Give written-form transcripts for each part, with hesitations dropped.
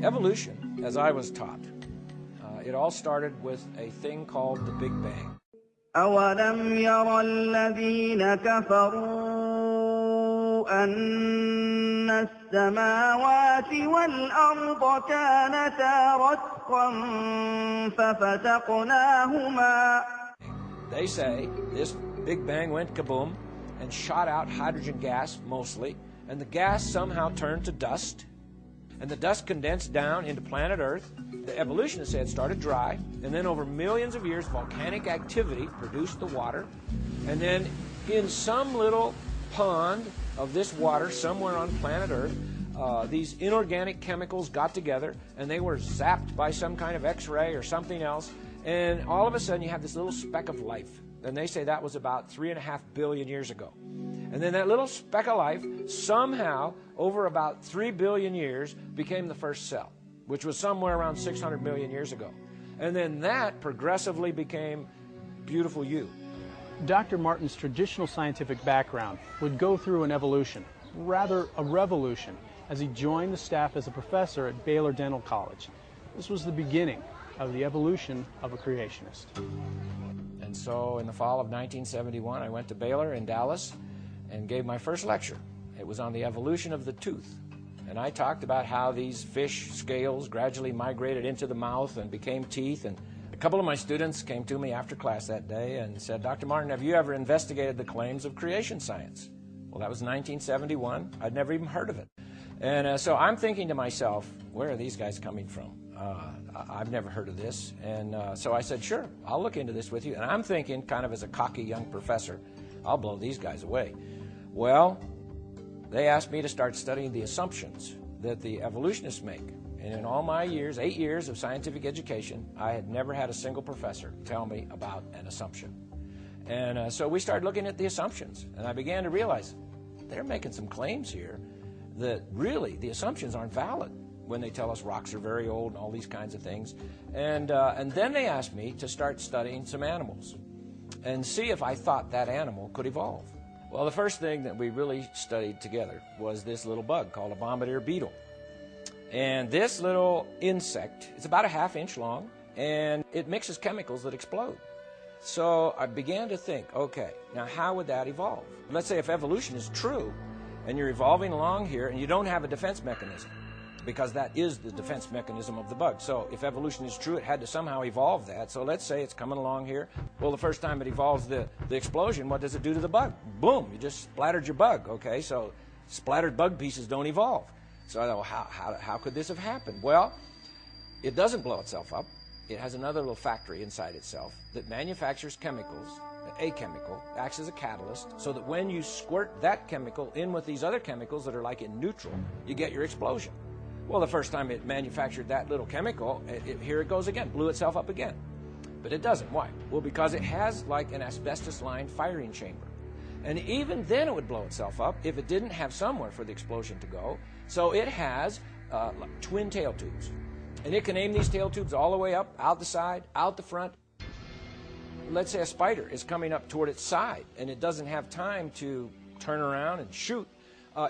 Evolution, as I was taught, it all started with a thing called the Big Bang. أَوَلَمْ يَرَ الَّذِينَ كَفَرُوا أَنَّ السَّمَاوَاتِ وَالْأَرْضَ كَانَتَا رَتْقًا فَفَتَقْنَاهُمَا. They say this Big Bang went kaboom and shot out hydrogen gas mostly, and the gas somehow turned to dust, and the dust condensed down into planet Earth. The evolutionists say it started dry, and then over millions of years, volcanic activity produced the water, and then in some little pond of this water somewhere on planet Earth, these inorganic chemicals got together, and they were zapped by some kind of X-ray or something else, and all of a sudden you have this little speck of life. And they say that was about 3.5 billion years ago. And then that little speck of life somehow, over about 3 billion years, became the first cell, which was somewhere around 600 million years ago. And then that progressively became beautiful you. Dr. Martin's traditional scientific background would go through an evolution, rather a revolution, as he joined the staff as a professor at Baylor Dental College. This was the beginning of the evolution of a creationist. And so in the fall of 1971, I went to Baylor in Dallas and gave my first lecture. It was on the evolution of the tooth. And I talked about how these fish scales gradually migrated into the mouth and became teeth. And a couple of my students came to me after class that day and said, "Dr. Martin, have you ever investigated the claims of creation science?" Well, that was 1971. I'd never even heard of it. And so I'm thinking to myself, where are these guys coming from? I've never heard of this. And so I said, sure, I'll look into this with you. And I'm thinking, kind of as a cocky young professor, I'll blow these guys away. Well, they asked me to start studying the assumptions that the evolutionists make. And in all my years, 8 years of scientific education, I had never had a single professor tell me about an assumption. And so we started looking at the assumptions. And I began to realize they're making some claims here that really the assumptions aren't valid when they tell us rocks are very old and all these kinds of things. And then they asked me to start studying some animals and see if I thought that animal could evolve. Well, the first thing that we really studied together was this little bug called a bombardier beetle. And this little insect is about a ½ inch long, and it mixes chemicals that explode. So I began to think, okay, now how would that evolve? Let's say if evolution is true, and you're evolving along here, and you don't have a defense mechanism, because that is the defense mechanism of the bug. So if evolution is true, it had to somehow evolve that. So let's say it's coming along here. Well, the first time it evolves the explosion, what does it do to the bug? Boom, you just splattered your bug, okay? So splattered bug pieces don't evolve. So I thought, well, how could this have happened? Well, it doesn't blow itself up. It has another little factory inside itself that manufactures chemicals. A chemical acts as a catalyst so that when you squirt that chemical in with these other chemicals that are like in neutral, you get your explosion. Well, the first time it manufactured that little chemical, here it goes again, blew itself up again. But it doesn't. Why? Well, because it has like an asbestos-lined firing chamber. And even then it would blow itself up if it didn't have somewhere for the explosion to go. So it has like twin tail tubes. And it can aim these tail tubes all the way up, out the side, out the front. Let's say a spider is coming up toward its side and it doesn't have time to turn around and shoot.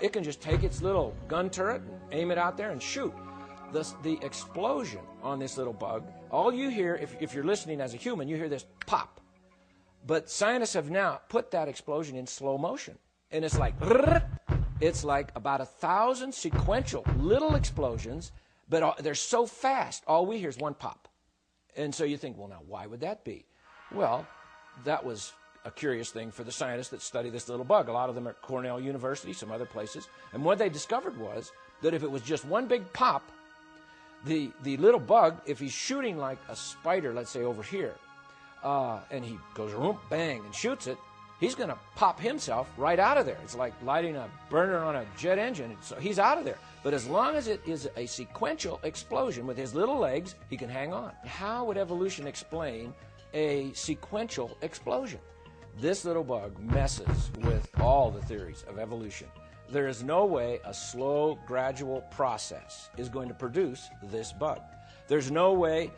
It can just take its little gun turret and aim it out there and shoot. The explosion on this little bug, all you hear, if you're listening as a human, you hear this pop. But scientists have now put that explosion in slow motion. And it's like about 1,000 sequential little explosions, but they're so fast, all we hear is one pop. And so you think, well, now, why would that be? Well, that was a curious thing for the scientists that study this little bug. A lot of them are at Cornell University, some other places. And what they discovered was that if it was just one big pop, the little bug, if he's shooting like a spider, let's say over here, and he goes, bang, and shoots it, he's going to pop himself right out of there. It's like lighting a burner on a jet engine. So he's out of there. But as long as it is a sequential explosion with his little legs, he can hang on. How would evolution explain a sequential explosion? This little bug messes with all the theories of evolution. There is no way a slow, gradual process is going to produce this bug. There's no way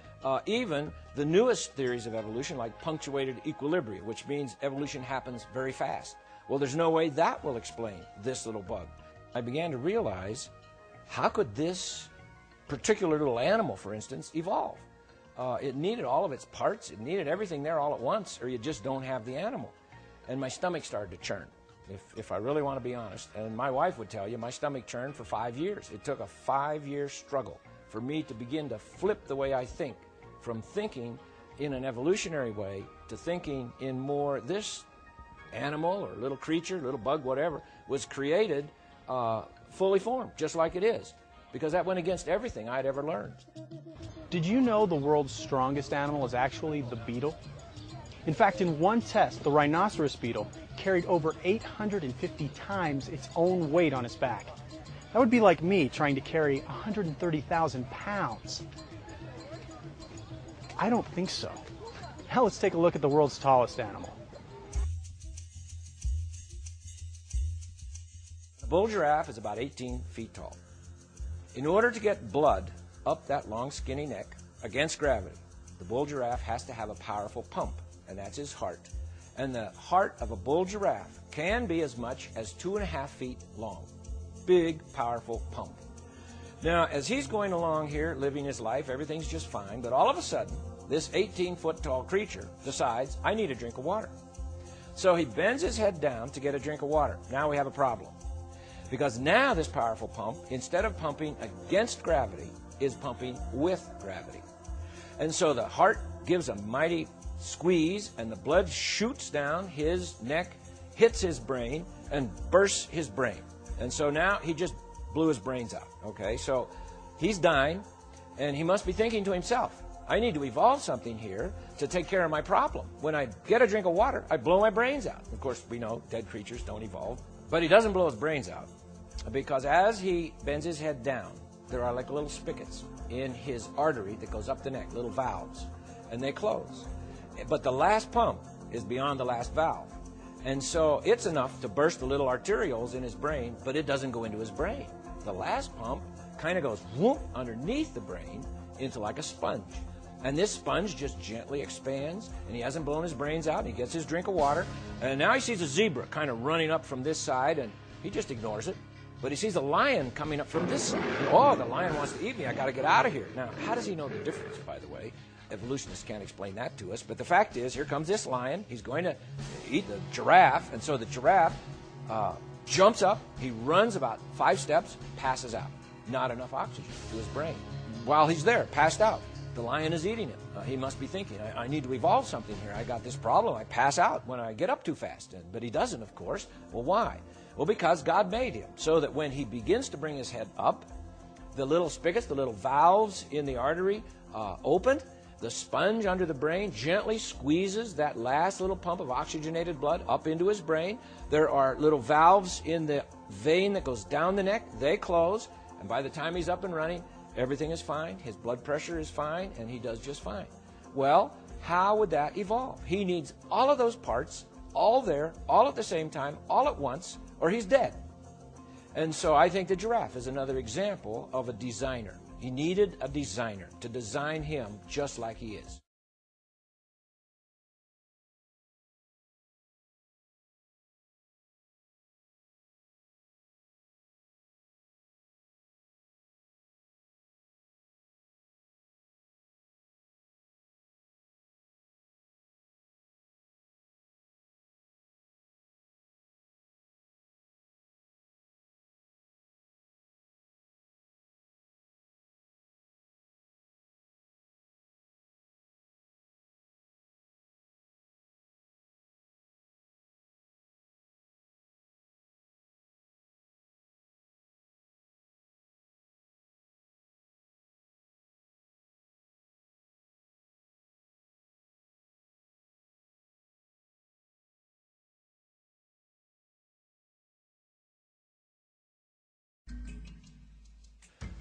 even the newest theories of evolution, like punctuated equilibria, which means evolution happens very fast. Well, there's no way that will explain this little bug. I began to realize, how could this particular little animal, for instance, evolve. It needed all of its parts. It needed everything there all at once, or you just don't have the animal. And my stomach started to churn, if I really want to be honest. And my wife would tell you, my stomach churned for 5 years. It took a 5-year struggle for me to begin to flip the way I think, from thinking in an evolutionary way to thinking in more this animal or little creature, little bug, whatever, was created fully formed, just like it is, because that went against everything I'd ever learned. Did you know the world's strongest animal is actually the beetle? In fact, in one test, the rhinoceros beetle carried over 850 times its own weight on its back. That would be like me trying to carry 130,000 pounds. I don't think so. Now let's take a look at the world's tallest animal. The bull giraffe is about 18 feet tall. In order to get blood up that long, skinny neck against gravity, the bull giraffe has to have a powerful pump, and that's his heart. And the heart of a bull giraffe can be as much as 2.5 feet long. Big, powerful pump. Now, as he's going along here, living his life, everything's just fine, but all of a sudden, this 18-foot-tall creature decides, I need a drink of water. So he bends his head down to get a drink of water. Now we have a problem. Because now this powerful pump, instead of pumping against gravity, is pumping with gravity. And so the heart gives a mighty squeeze, and the blood shoots down his neck, hits his brain, and bursts his brain. And so now he just blew his brains out. Okay, so he's dying, and he must be thinking to himself, I need to evolve something here to take care of my problem. When I get a drink of water, I blow my brains out. Of course, we know dead creatures don't evolve. But he doesn't blow his brains out, because as he bends his head down, there are like little spigots in his artery that goes up the neck, little valves, and they close. But the last pump is beyond the last valve. And so it's enough to burst the little arterioles in his brain, but it doesn't go into his brain. The last pump kind of goes whoop underneath the brain into like a sponge. And this sponge just gently expands, and he hasn't blown his brains out, and he gets his drink of water, and now he sees a zebra kind of running up from this side, and he just ignores it. But he sees a lion coming up from this side. And, oh, the lion wants to eat me. I got to get out of here. Now, how does he know the difference, by the way? Evolutionists can't explain that to us. But the fact is, here comes this lion. He's going to eat the giraffe. And so the giraffe jumps up. He runs about 5 steps, passes out. Not enough oxygen to his brain. While he's there, passed out, the lion is eating him. He must be thinking, I need to evolve something here. I got this problem. I pass out when I get up too fast. But he doesn't, of course. Well, why? Well, because God made him so that when he begins to bring his head up, the little spigots, the little valves in the artery open, the sponge under the brain gently squeezes that last little pump of oxygenated blood up into his brain. There are little valves in the vein that goes down the neck. They close, and by the time he's up and running, everything is fine. His blood pressure is fine, and he does just fine. Well, how would that evolve? He needs all of those parts, all there, all at the same time, all at once, or he's dead. And so I think the giraffe is another example of a designer. He needed a designer to design him just like he is.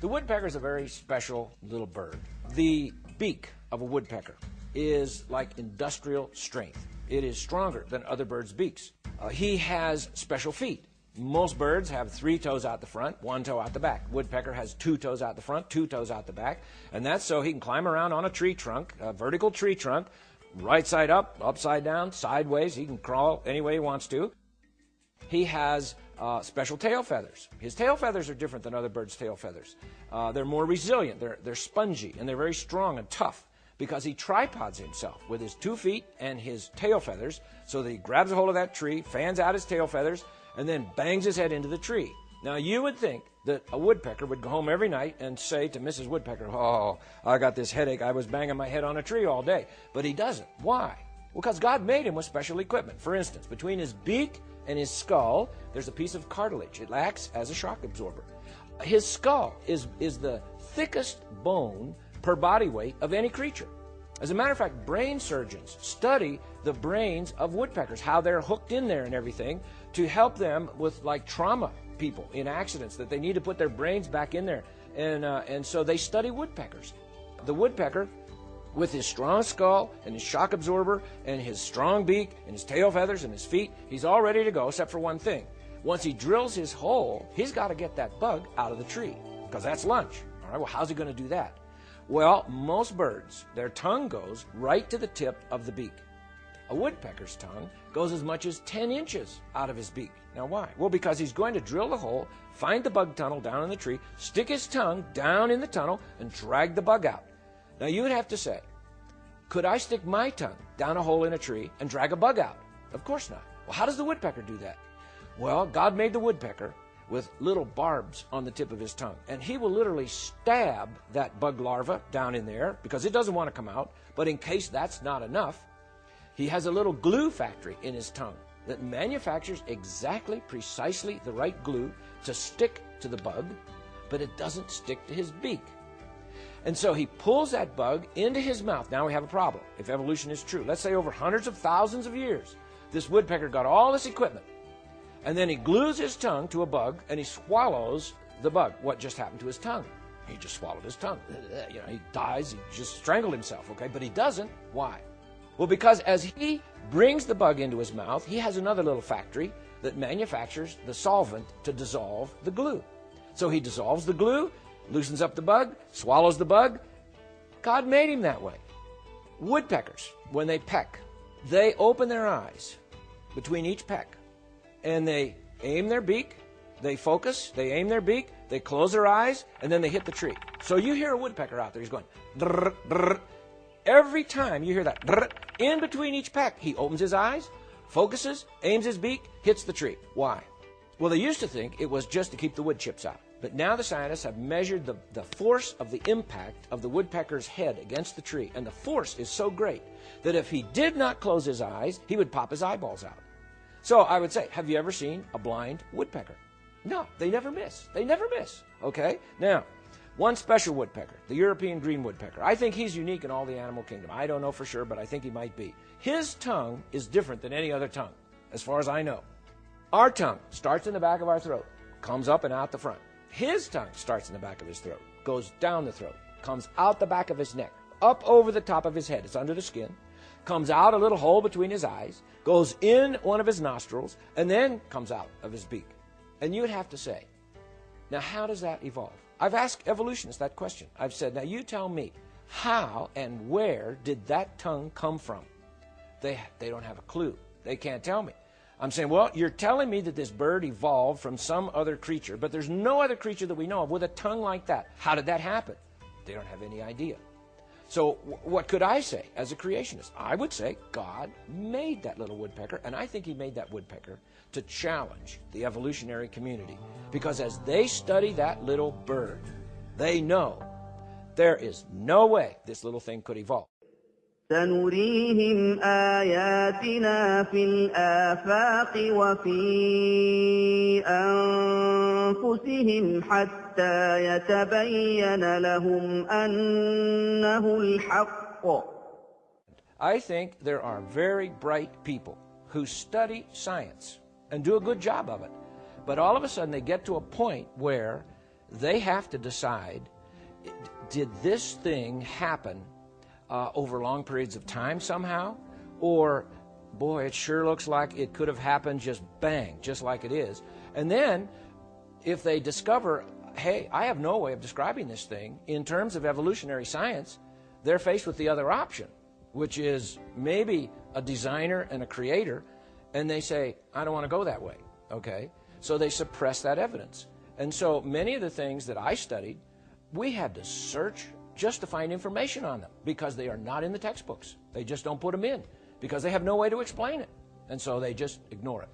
The woodpecker is a very special little bird. The beak of a woodpecker is like industrial strength. It is stronger than other birds' beaks. He has special feet. Most birds have 3 toes out the front, 1 toe out the back. Woodpecker has 2 toes out the front, 2 toes out the back, and that's so he can climb around on a tree trunk, a vertical tree trunk, right side up, upside down, sideways. He can crawl any way he wants to. He has special tail feathers. His tail feathers are different than other birds' tail feathers. They're more resilient, they're spongy, and they're very strong and tough because he tripods himself with his 2 feet and his tail feathers so that he grabs a hold of that tree, fans out his tail feathers, and then bangs his head into the tree. Now, you would think that a woodpecker would go home every night and say to Mrs. Woodpecker, "Oh, I got this headache. I was banging my head on a tree all day." But he doesn't. Why? Well, because God made him with special equipment. For instance, between his beak and his skull, there's a piece of cartilage. It acts as a shock absorber. His skull is the thickest bone per body weight of any creature. As a matter of fact, brain surgeons study the brains of woodpeckers, how they're hooked in there and everything, to help them with like trauma people in accidents, that they need to put their brains back in there. And so they study woodpeckers. The woodpecker, with his strong skull and his shock absorber and his strong beak and his tail feathers and his feet, he's all ready to go except for one thing. Once he drills his hole, he's got to get that bug out of the tree because that's lunch. All right, well, how's he going to do that? Well, most birds, their tongue goes right to the tip of the beak. A woodpecker's tongue goes as much as 10 inches out of his beak. Now, why? Well, because he's going to drill the hole, find the bug tunnel down in the tree, stick his tongue down in the tunnel, and drag the bug out. Now, you would have to say, could I stick my tongue down a hole in a tree and drag a bug out? Of course not. Well, how does the woodpecker do that? Well, God made the woodpecker with little barbs on the tip of his tongue, and he will literally stab that bug larva down in there because it doesn't want to come out. But in case that's not enough, he has a little glue factory in his tongue that manufactures precisely the right glue to stick to the bug, but it doesn't stick to his beak. And so he pulls that bug into his mouth. Now we have a problem. If evolution is true, let's say over hundreds of thousands of years, this woodpecker got all this equipment, and then he glues his tongue to a bug and he swallows the bug. What just happened to his tongue? He just swallowed his tongue. You know, he dies, he just strangled himself, okay? But he doesn't. Why? Well, because as he brings the bug into his mouth, he has another little factory that manufactures the solvent to dissolve the glue. So he dissolves the glue, loosens up the bug, swallows the bug. God made him that way. Woodpeckers, when they peck, they open their eyes between each peck, and they aim their beak, they focus, they aim their beak, they close their eyes, and then they hit the tree. So you hear a woodpecker out there, he's going, drr, drr. Every time you hear that, drr, in between each peck, he opens his eyes, focuses, aims his beak, hits the tree. Why? Well, they used to think it was just to keep the wood chips out. But now the scientists have measured the force of the impact of the woodpecker's head against the tree, and the force is so great that if he did not close his eyes, he would pop his eyeballs out. So I would say, have you ever seen a blind woodpecker? No, they never miss. They never miss. Okay? Now, one special woodpecker, the European green woodpecker. I think he's unique in all the animal kingdom. I don't know for sure, but I think he might be. His tongue is different than any other tongue, as far as I know. Our tongue starts in the back of our throat, comes up and out the front. His tongue starts in the back of his throat, goes down the throat, comes out the back of his neck, up over the top of his head. It's under the skin. Comes out a little hole between his eyes, goes in one of his nostrils, and then comes out of his beak. And you would have to say, now how does that evolve? I've asked evolutionists that question. I've said, now you tell me, how and where did that tongue come from? They don't have a clue. They can't tell me. I'm saying, well, you're telling me that this bird evolved from some other creature, but there's no other creature that we know of with a tongue like that. How did that happen? They don't have any idea. So what could I say as a creationist? I would say God made that little woodpecker, and I think he made that woodpecker to challenge the evolutionary community, because as they study that little bird, they know there is no way this little thing could evolve. سنريهم آياتنا في الآفاق وفي أنفسهم حتى يتبين لهم أنه الحق. I think there are very bright people who study science and do a good job of it. But all of a sudden they get to a point where they have to decide, did this thing happen over long periods of time somehow? Or, boy, it sure looks like it could have happened just bang, just like it is. And then, if they discover, hey, I have no way of describing this thing in terms of evolutionary science, they're faced with the other option, which is maybe a designer and a creator, and they say, I don't want to go that way, okay? So they suppress that evidence. And so many of the things that I studied, we had to search just to find information on them because they are not in the textbooks. They just don't put them in because they have no way to explain it. And so they just ignore it.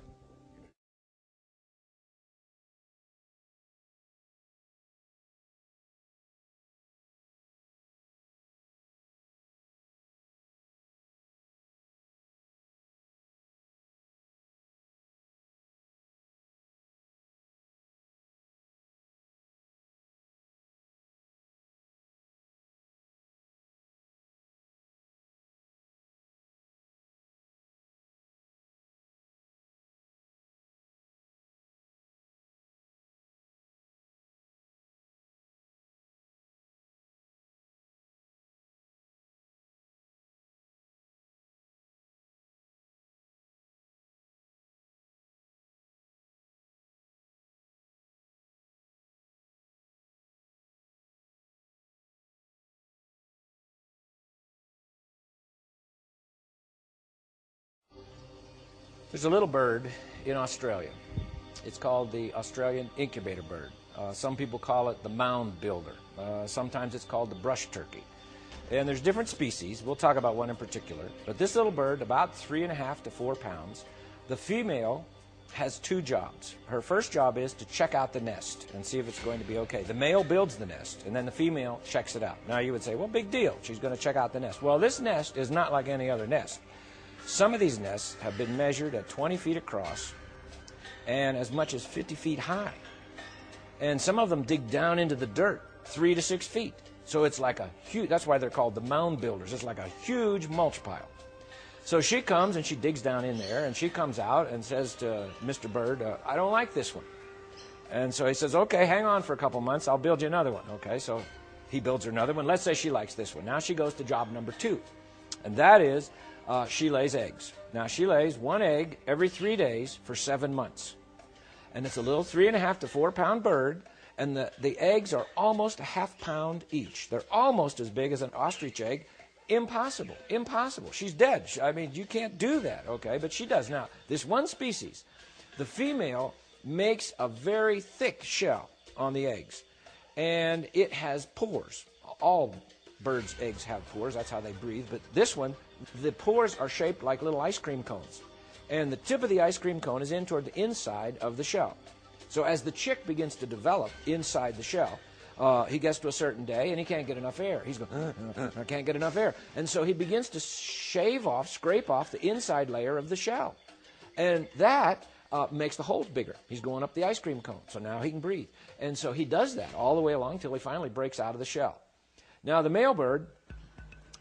There's a little bird in Australia. It's called the Australian incubator bird. Some people call it the mound builder. Sometimes it's called the brush turkey. And there's different species. We'll talk about one in particular. But this little bird, about 3.5 to 4 pounds, the female has 2 jobs. Her first job is to check out the nest and see if it's going to be okay. The male builds the nest, and then the female checks it out. Now you would say, well, big deal. She's going to check out the nest. Well, this nest is not like any other nest. Some of these nests have been measured at 20 feet across and as much as 50 feet high. And some of them dig down into the dirt 3 to 6 feet. So it's like a huge, that's why they're called the mound builders. It's like a huge mulch pile. So she comes and she digs down in there and she comes out and says to Mr. Bird, I don't like this one. And so he says, okay, hang on for a couple months. I'll build you another one. Okay, so he builds her another one. Let's say she likes this one. Now she goes to job number 2. And that is, she lays eggs. Now she lays 1 egg every 3 days for 7 months. And it's a little 3.5 to 4 pound bird, and the eggs are almost a ½ pound each. They're almost as big as an ostrich egg. Impossible, impossible. She's dead. I mean, you can't do that, okay? But she does. Now, this one species, the female makes a very thick shell on the eggs, and it has pores. All birds' eggs have pores. That's how they breathe. But this one, the pores are shaped like little ice cream cones. And the tip of the ice cream cone is in toward the inside of the shell. So as the chick begins to develop inside the shell, he gets to a certain day and he can't get enough air. He's going, I can't get enough air. And so he begins to scrape off the inside layer of the shell. And that makes the holes bigger. He's going up the ice cream cone. So now he can breathe. And so he does that all the way along until he finally breaks out of the shell. Now the male bird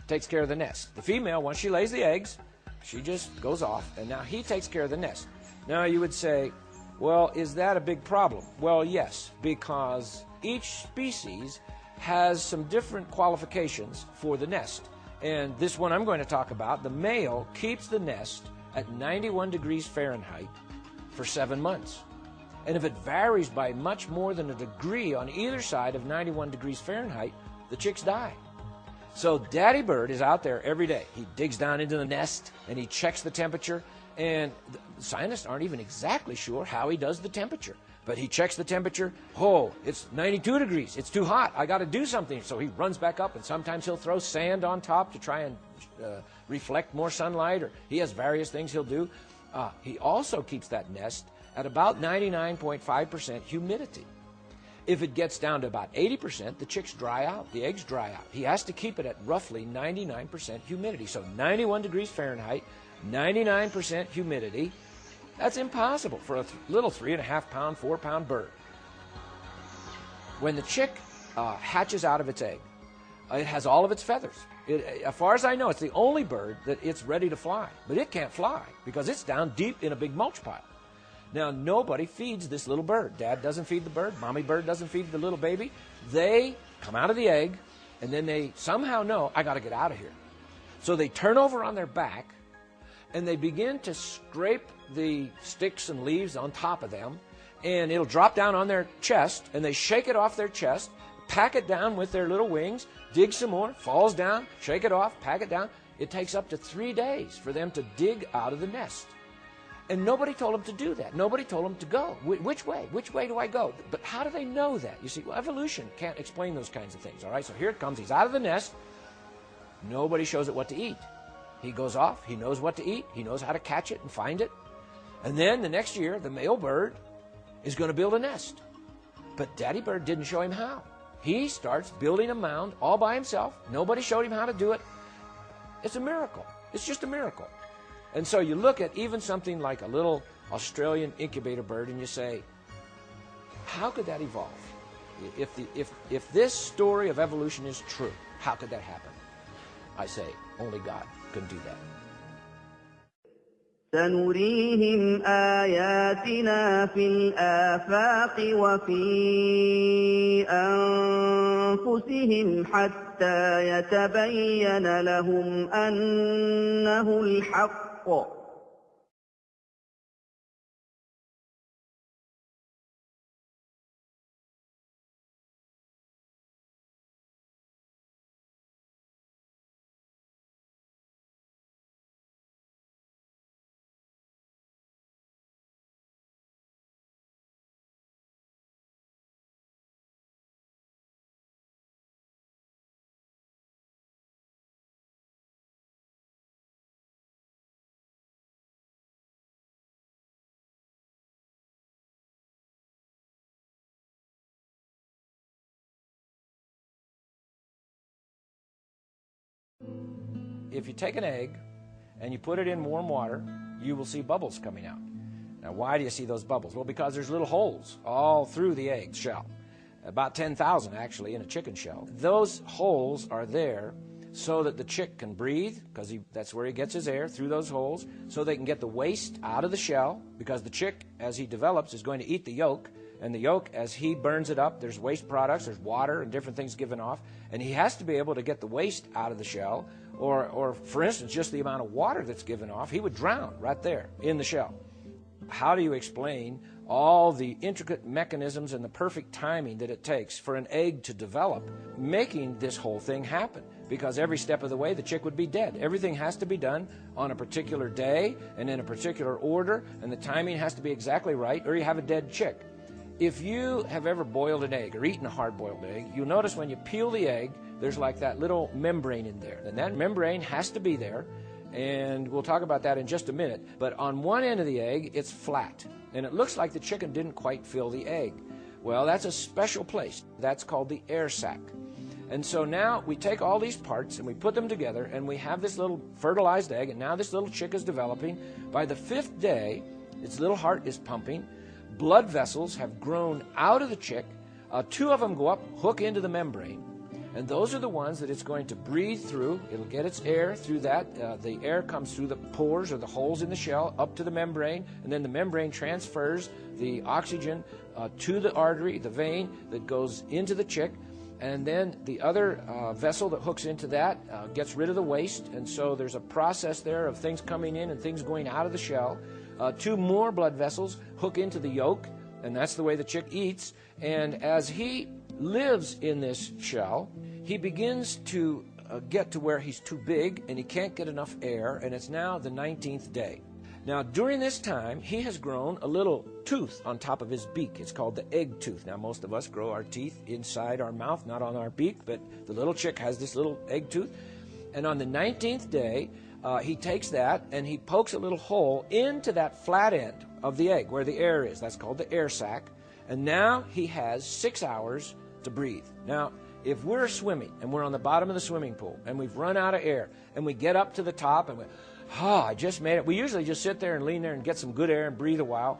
takes care of the nest. The female, once she lays the eggs, she just goes off, and now he takes care of the nest. Now you would say, well, is that a big problem? Well, yes, because each species has some different qualifications for the nest. And this one I'm going to talk about, the male keeps the nest at 91 degrees Fahrenheit for 7 months. And if it varies by much more than a degree on either side of 91 degrees Fahrenheit, the chicks die. So Daddy Bird is out there every day. He digs down into the nest and he checks the temperature. And the scientists aren't even exactly sure how he does the temperature. But he checks the temperature. Oh, it's 92 degrees. It's too hot. I got to do something. So he runs back up, and sometimes he'll throw sand on top to try and reflect more sunlight. Or he has various things he'll do. He also keeps that nest at about 99.5% humidity. If it gets down to about 80%, the chicks dry out, the eggs dry out. He has to keep it at roughly 99% humidity. So 91 degrees Fahrenheit, 99% humidity. That's impossible for a little 3.5 pound, 4 pound bird. When the chick hatches out of its egg, it has all of its feathers. As far as I know, it's the only bird that it's ready to fly. But it can't fly because it's down deep in a big mulch pile. Now, nobody feeds this little bird. Dad doesn't feed the bird. Mommy bird doesn't feed the little baby. They come out of the egg, and then they somehow know, I got to get out of here. So they turn over on their back, and they begin to scrape the sticks and leaves on top of them, and it'll drop down on their chest, and they shake it off their chest, pack it down with their little wings, dig some more, falls down, shake it off, pack it down. It takes up to 3 days for them to dig out of the nest. And nobody told him to do that. Nobody told him to go. Which way? Which way do I go? But how do they know that? You see, well, evolution can't explain those kinds of things, all right? So here it comes. He's out of the nest. Nobody shows it what to eat. He goes off. He knows what to eat. He knows how to catch it and find it. And then the next year, the male bird is going to build a nest. But Daddy Bird didn't show him how. He starts building a mound all by himself. Nobody showed him how to do it. It's a miracle. It's just a miracle. And so you look at even something like a little Australian incubator bird and you say, how could that evolve? If this story of evolution is true, how could that happen? I say, only God can do that. سنريهم آياتنا في الآفاق وفي أنفسهم حتى يتبين لهم أنه الحق If you take an egg and you put it in warm water, you will see bubbles coming out. Now, why do you see those bubbles? Well, because there's little holes all through the egg shell, about 10,000 actually in a chicken shell. Those holes are there so that the chick can breathe, because that's where he gets his air, through those holes, so they can get the waste out of the shell, because the chick, as he develops, is going to eat the yolk, and the yolk, as he burns it up, there's waste products, there's water and different things given off, and he has to be able to get the waste out of the shell, or for instance, just the amount of water that's given off, he would drown right there in the shell. How do you explain all the intricate mechanisms and the perfect timing that it takes for an egg to develop, making this whole thing happen? Because every step of the way, the chick would be dead. Everything has to be done on a particular day and in a particular order, and the timing has to be exactly right, or you have a dead chick. If you have ever boiled an egg or eaten a hard-boiled egg, you'll notice when you peel the egg, there's like that little membrane in there. And that membrane has to be there, and we'll talk about that in just a minute. But on one end of the egg, it's flat, and it looks like the chicken didn't quite fill the egg. Well, that's a special place. That's called the air sac. And so now we take all these parts and we put them together, and we have this little fertilized egg, and now this little chick is developing. By the 5th day, its little heart is pumping. Blood vessels have grown out of the chick. 2 of them go up, hook into the membrane, and those are the ones that it's going to breathe through. It'll get its air through that. The air comes through the pores or the holes in the shell up to the membrane, and then the membrane transfers the oxygen to the artery, the vein that goes into the chick, and then the other vessel that hooks into that gets rid of the waste, and so there's a process there of things coming in and things going out of the shell. 2 more blood vessels hook into the yolk, and that's the way the chick eats. And as he lives in this shell, he begins to get to where he's too big and he can't get enough air, and it's now the 19th day. Now, during this time, he has grown a little tooth on top of his beak. It's called the egg tooth. Now, most of us grow our teeth inside our mouth, not on our beak, but the little chick has this little egg tooth. And on the 19th day, he takes that and he pokes a little hole into that flat end of the egg where the air is. That's called the air sac. And now he has 6 hours to breathe. Now, if we're swimming and we're on the bottom of the swimming pool and we've run out of air and we get up to the top and we, I just made it. We usually just sit there and lean there and get some good air and breathe a while.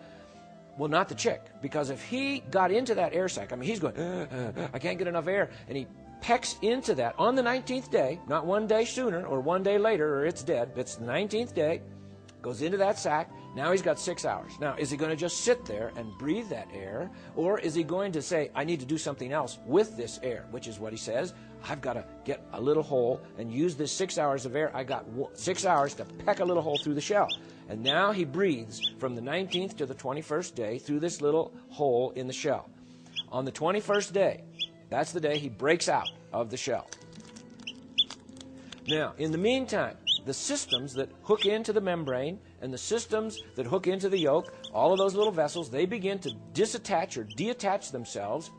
Well, not the chick, because if he got into that air sac, I mean, he's going, I can't get enough air, and he pecks into that on the 19th day, not one day sooner or one day later or it's dead. It's the 19th day, goes into that sac. Now he's got 6 hours. Now, is he going to just sit there and breathe that air, or is he going to say, I need to do something else with this air, which is what he says. I've got to get a little hole and use this 6 hours of air. I got 6 hours to peck a little hole through the shell. And now he breathes from the 19th to the 21st day through this little hole in the shell. On the 21st day, that's the day he breaks out of the shell. Now, in the meantime, the systems that hook into the membrane and the systems that hook into the yolk, all of those little vessels, they begin to disattach or deattach themselves.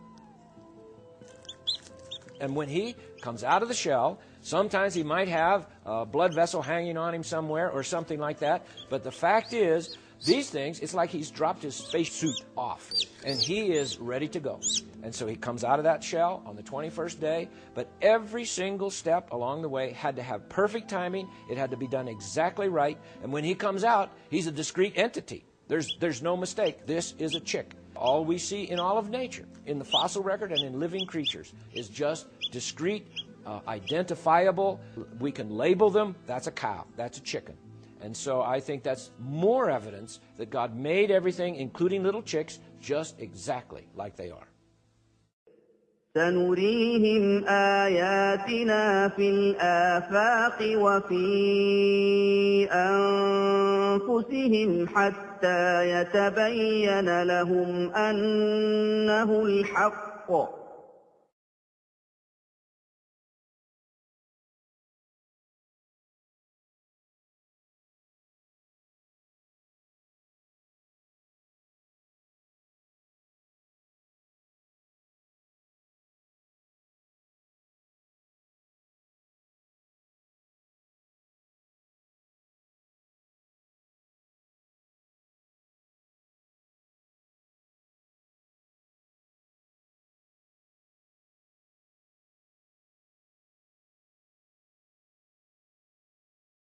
And when he comes out of the shell, sometimes he might have a blood vessel hanging on him somewhere or something like that. But the fact is, these things, it's like he's dropped his spacesuit off, and he is ready to go. And so he comes out of that shell on the 21st day, but every single step along the way had to have perfect timing. It had to be done exactly right. And when he comes out, he's a discrete entity. There's no mistake. This is a chick. All we see in all of nature, in the fossil record and in living creatures, is just discrete, identifiable. We can label them. That's a cow. That's a chicken. And so I think that's more evidence that God made everything, including little chicks, just exactly like they are. سنريهم آياتنا في الآفاق وفي أنفسهم حتى يتبين لهم أنه الحق